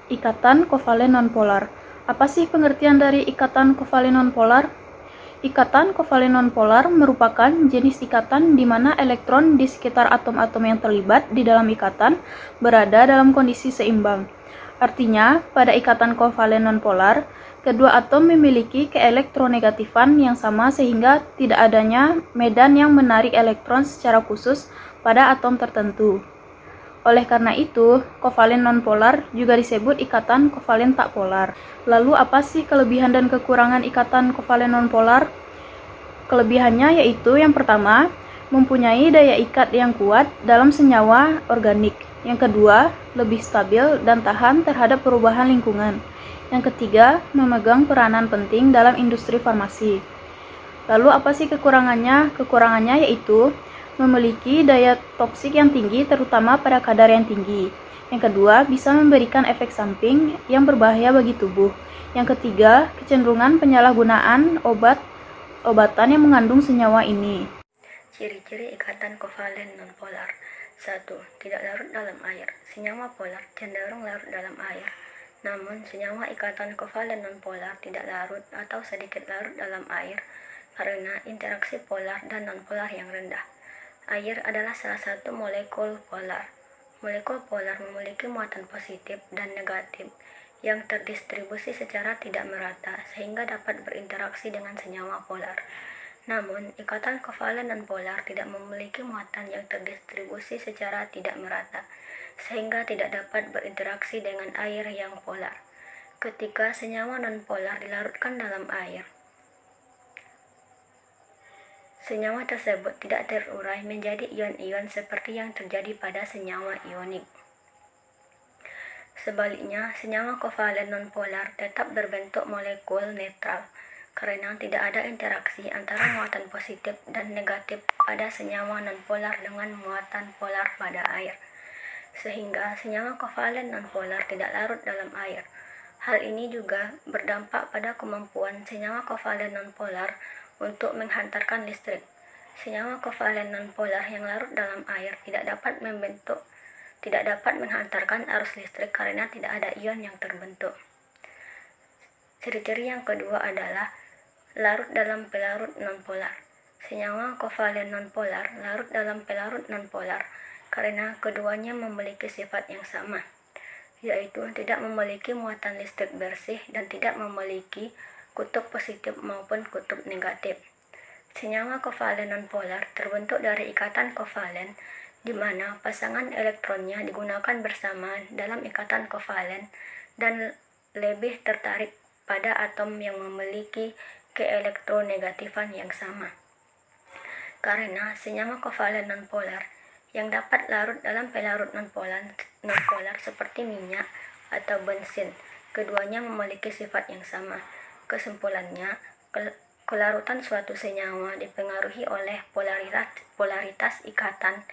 Ikatan kovalen nonpolar. Apa sih pengertian dari ikatan kovalen nonpolar? Ikatan kovalen nonpolar merupakan jenis ikatan di mana elektron di sekitar atom-atom yang terlibat di dalam ikatan berada dalam kondisi seimbang. Artinya, pada ikatan kovalen nonpolar, kedua atom memiliki keelektronegatifan yang sama sehingga tidak adanya medan yang menarik elektron secara khusus pada atom tertentu. Oleh karena itu, kovalen nonpolar juga disebut ikatan kovalen tak polar. Lalu apa sih kelebihan dan kekurangan ikatan kovalen nonpolar? Kelebihannya yaitu yang pertama, mempunyai daya ikat yang kuat dalam senyawa organik. Yang kedua, lebih stabil dan tahan terhadap perubahan lingkungan. Yang ketiga, memegang peranan penting dalam industri farmasi. Lalu apa sih kekurangannya? Kekurangannya yaitu memiliki daya toksik yang tinggi terutama pada kadar yang tinggi. Yang kedua, bisa memberikan efek samping yang berbahaya bagi tubuh. Yang ketiga, kecenderungan penyalahgunaan obat-obatan yang mengandung senyawa ini. Ciri-ciri ikatan kovalen nonpolar. 1. Tidak larut dalam air. Senyawa polar cenderung larut dalam air. Namun, senyawa ikatan kovalen nonpolar tidak larut atau sedikit larut dalam air karena interaksi polar dan nonpolar yang rendah. Air adalah salah satu molekul polar. Molekul polar memiliki muatan positif dan negatif yang terdistribusi secara tidak merata sehingga dapat berinteraksi dengan senyawa polar. Namun, ikatan kovalen nonpolar tidak memiliki muatan yang terdistribusi secara tidak merata, sehingga tidak dapat berinteraksi dengan air yang polar. Ketika senyawa nonpolar dilarutkan dalam air, senyawa tersebut tidak terurai menjadi ion-ion seperti yang terjadi pada senyawa ionik. Sebaliknya, senyawa kovalen nonpolar tetap berbentuk molekul netral karena tidak ada interaksi antara muatan positif dan negatif pada senyawa nonpolar dengan muatan polar pada air, sehingga senyawa kovalen nonpolar tidak larut dalam air. Hal ini juga berdampak pada kemampuan senyawa kovalen nonpolar untuk menghantarkan listrik. Senyawa kovalen nonpolar yang larut dalam air tidak dapat menghantarkan arus listrik karena tidak ada ion yang terbentuk. Ciri-ciri yang kedua adalah larut dalam pelarut nonpolar. Senyawa kovalen nonpolar larut dalam pelarut nonpolar karena keduanya memiliki sifat yang sama, yaitu tidak memiliki muatan listrik bersih dan tidak memiliki kutub positif maupun kutub negatif. Senyawa kovalen nonpolar terbentuk dari ikatan kovalen di mana pasangan elektronnya digunakan bersama dalam ikatan kovalen dan lebih tertarik pada atom yang memiliki keelektronegatifan yang sama. Karena senyawa kovalen nonpolar yang dapat larut dalam pelarut nonpolar seperti minyak atau bensin, keduanya memiliki sifat yang sama. Kesimpulannya, kelarutan suatu senyawa dipengaruhi oleh polaritas ikatan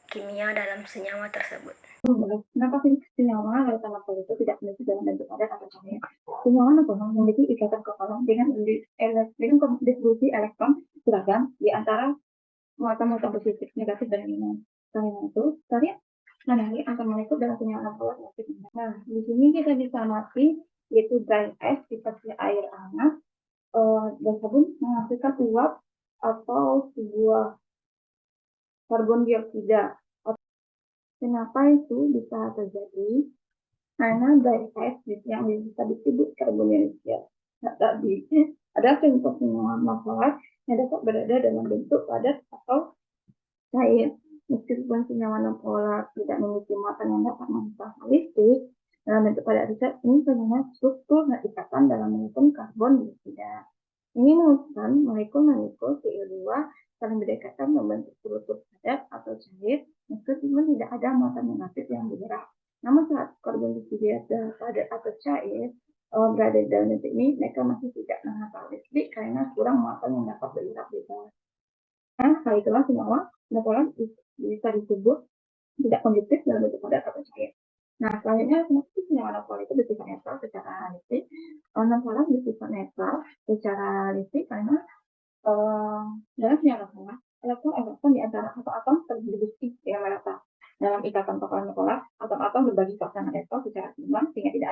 kimia dalam senyawa tersebut. Kenapa sih senyawa larutan nonpolar itu tidak memiliki dalam bentuk padat atau cair? Senyawa nonpolar memiliki ikatan kovalent dengan distribusi elektron seragam di antara muatan-muatan positif, negatif, dan ionon. Karena itu, kalian mengenali antar molekul dalam senyawa nonpolar aktif. Nah, di sini kita bisa amati yaitu dry ice seperti air hangat dan sabun menghasilkan uap atau sebuah karbon dioksida. Kenapa itu bisa terjadi? Karena dry ice yang bisa disebut karbon dioksida tadi ada contoh senyawa nonpolar yang dapat berada dalam bentuk padat atau cair. Meskipun senyawa nonpolar tidak memiliki muatan yang dapat menghantarkan listrik dalam bentuk padat atau cair, ini terlihat struktur dan ikatan dalam molekul karbon dioksida. Ini menunjukkan molekul-molekul CO2 saling berdekatan membentuk struktur padat atau cair, meskipun tidak ada muatan negatif yang bergerak. Namun saat karbon dioksida padat atau cair berada di dalam bentuk ini, mereka masih tidak menghantar listrik karena kurang muatan yang dapat bergerak di bawah. Nah, hal itulah senyawa nonpolar bisa disebut tidak konduktif dalam bentuk padat atau cair. Nah, selanjutnya senyawa nonpolar itu bersifat netral secara listrik. Nonpolar bersifat netral secara listrik karena dalam senyawa nonpolar elektron di antara atom terdistribusi dengan merata. Dalam ikatan kovalen nonpolar, atom-atom berbagi pasangan elektron secara seimbang sehingga tidak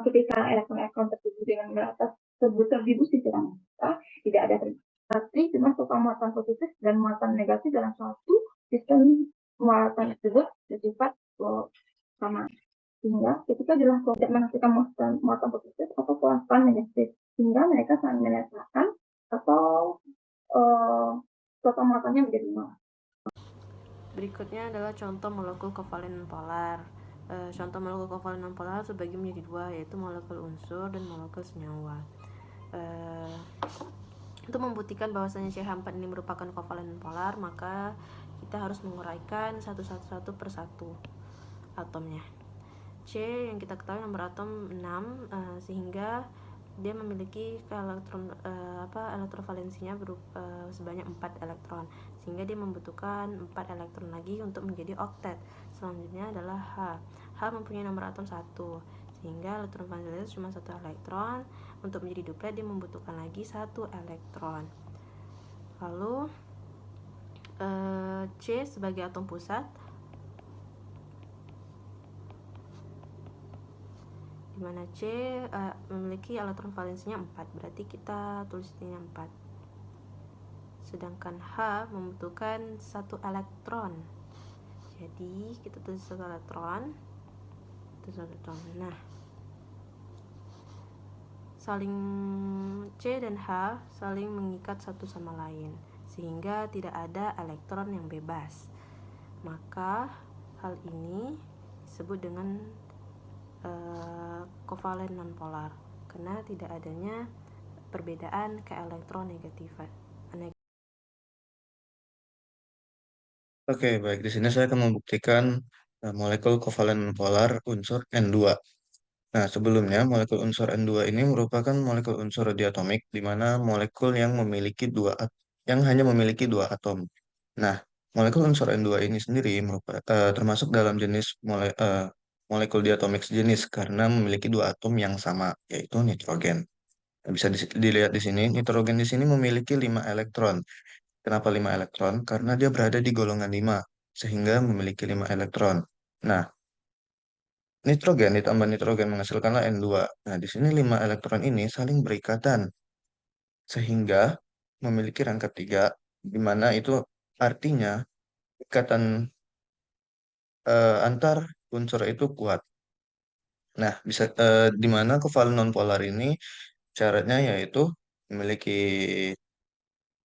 ketika elektron-elektron tertuju dengan merata terdistribusi secara merata, tidak ada berarti cuma suka muatan positif dan muatan negatif dalam suatu sistem muatan tersebut bersifat sama. Sehingga ketika dilakukan tidak menghasilkan muatan positif atau muatan negatif, sehingga mereka saling menyatakan atau total muatannya menjadi nol. Berikutnya adalah contoh molekul kovalen nonpolar. Contoh molekul kovalen nonpolar terbagi menjadi dua, yaitu molekul unsur dan molekul senyawa. Untuk membuktikan bahwasanya CH4 ini merupakan kovalen nonpolar, maka kita harus menguraikan satu persatu atomnya. C yang kita ketahui nomor atom 6, sehingga dia memiliki elektrovalensinya sebanyak 4 elektron, sehingga dia membutuhkan 4 elektron lagi untuk menjadi oktet. Selanjutnya adalah H. H mempunyai nomor atom 1, sehingga elektron valensinya cuma 1 elektron. Untuk menjadi duplet dia membutuhkan lagi 1 elektron. Lalu C sebagai atom pusat, dimana C memiliki elektron valensinya 4, berarti kita tulis ini 4. Sedangkan H membutuhkan 1 elektron, jadi kita tulis 1 elektron. Nah, C dan H saling mengikat satu sama lain, sehingga tidak ada elektron yang bebas. Maka hal ini disebut dengan kovalen nonpolar, karena tidak adanya perbedaan keelektronegatifan. Oke, baik. Di sini saya akan membuktikan molekul kovalen nonpolar unsur N2. Nah, sebelumnya molekul unsur N2 ini merupakan molekul unsur diatomik, di mana molekul yang hanya memiliki 2 atom. Nah, molekul unsur N2 ini sendiri termasuk dalam jenis molekul diatomik sejenis karena memiliki 2 atom yang sama, yaitu nitrogen. Bisa dilihat di sini, nitrogen di sini memiliki 5 elektron. Kenapa 5 elektron? Karena dia berada di golongan 5, sehingga memiliki 5 elektron. Nah, nitrogen ditambah nitrogen menghasilkanlah N2. Nah, di sini 5 elektron ini saling berikatan, sehingga memiliki rangka 3, di mana itu artinya ikatan antar unsur itu kuat. Nah, di mana kovalen nonpolar ini syaratnya yaitu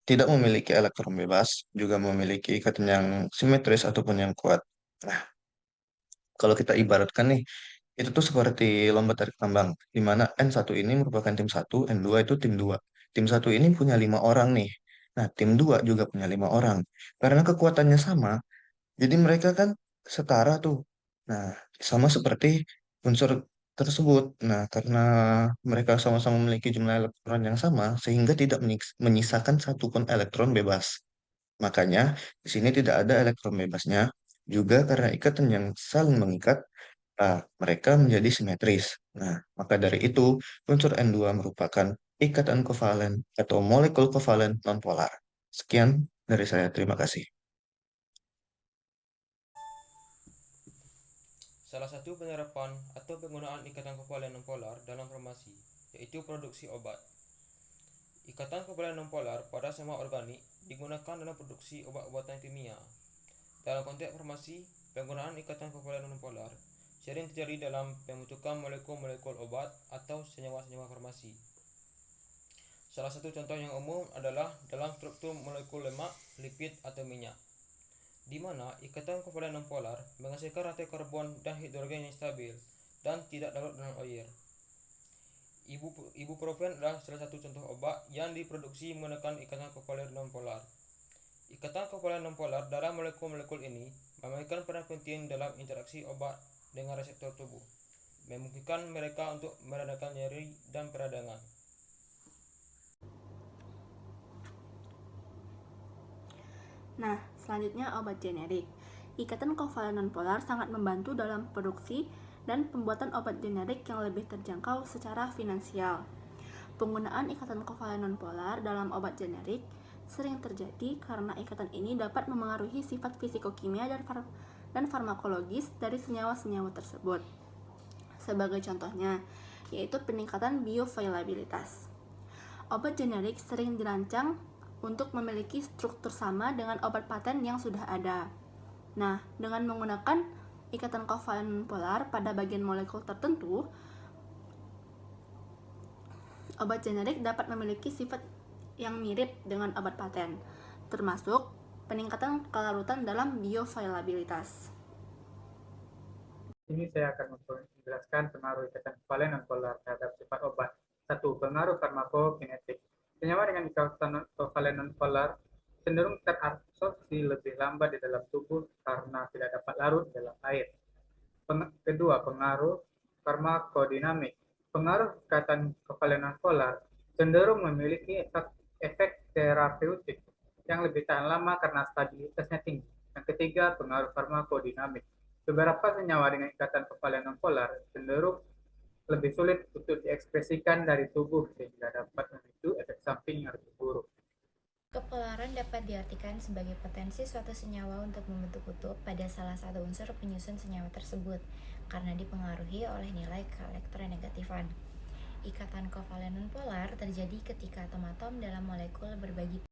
tidak memiliki elektron bebas, juga memiliki ikatan yang simetris ataupun yang kuat. Nah, kalau kita ibaratkan nih, itu tuh seperti lomba tarik tambang, di mana N1 ini merupakan tim 1, N2 itu tim 2. Tim 1 ini punya 5 orang nih. Nah, tim 2 juga punya 5 orang. Karena kekuatannya sama, jadi mereka kan setara tuh. Nah, sama seperti unsur tersebut. Nah, karena mereka sama-sama memiliki jumlah elektron yang sama, sehingga tidak menyisakan satupun elektron bebas. Makanya, di sini tidak ada elektron bebasnya. Juga karena ikatan yang saling mengikat, mereka menjadi simetris. Nah, maka dari itu, unsur N2 merupakan ikatan kovalen atau molekul kovalen nonpolar. Sekian dari saya, terima kasih. Salah satu penerapan atau penggunaan ikatan kovalen nonpolar dalam farmasi yaitu produksi obat. Ikatan kovalen nonpolar pada senyawa organik digunakan dalam produksi obat-obatan kimia. Dalam konteks farmasi, penggunaan ikatan kovalen nonpolar sering terjadi dalam pembentukan molekul-molekul obat atau senyawa-senyawa farmasi. Salah satu contoh yang umum adalah dalam struktur molekul lemak, lipid, atau minyak, di mana ikatan kovalen nonpolar menghasilkan rantai karbon dan hidrogen yang stabil dan tidak larut dalam air. Ibuprofen adalah salah satu contoh obat yang diproduksi menggunakan ikatan kovalen nonpolar. Ikatan kovalen nonpolar dalam molekul-molekul ini memainkan peran penting dalam interaksi obat dengan reseptor tubuh, memungkinkan mereka untuk meredakan nyeri dan peradangan. Nah, selanjutnya obat generik. Ikatan kovalen nonpolar sangat membantu dalam produksi dan pembuatan obat generik yang lebih terjangkau secara finansial. Penggunaan ikatan kovalen nonpolar dalam obat generik sering terjadi karena ikatan ini dapat memengaruhi sifat fisikokimia dan farmakologis dari senyawa-senyawa tersebut. Sebagai contohnya, yaitu peningkatan bioavailabilitas. Obat generik sering dirancang untuk memiliki struktur sama dengan obat paten yang sudah ada. Nah, dengan menggunakan ikatan kovalen nonpolar pada bagian molekul tertentu, obat generik dapat memiliki sifat yang mirip dengan obat paten, termasuk peningkatan kelarutan dalam bioavailabilitas. Ini saya akan menjelaskan pengaruh ikatan kovalen nonpolar terhadap sifat obat. 1. Pengaruh farmakokinetik. Senyawa dengan ikatan kovalen nonpolar cenderung terabsorpsi lebih lambat di dalam tubuh karena tidak dapat larut dalam air. Kedua, pengaruh farmakodinamik. Pengaruh ikatan kovalen nonpolar cenderung memiliki efek terapeutik yang lebih tahan lama karena stabilitasnya tinggi. Yang ketiga, pengaruh farmakodinamik. Beberapa senyawa dengan ikatan kovalen nonpolar cenderung lebih sulit untuk diekspresikan dari tubuh sehingga dapat memicu efek samping yang lebih buruk. Kepolaran dapat diartikan sebagai potensi suatu senyawa untuk membentuk kutub pada salah satu unsur penyusun senyawa tersebut karena dipengaruhi oleh nilai keelektronegatifan. Ikatan kovalen nonpolar terjadi ketika atom-atom dalam molekul berbagi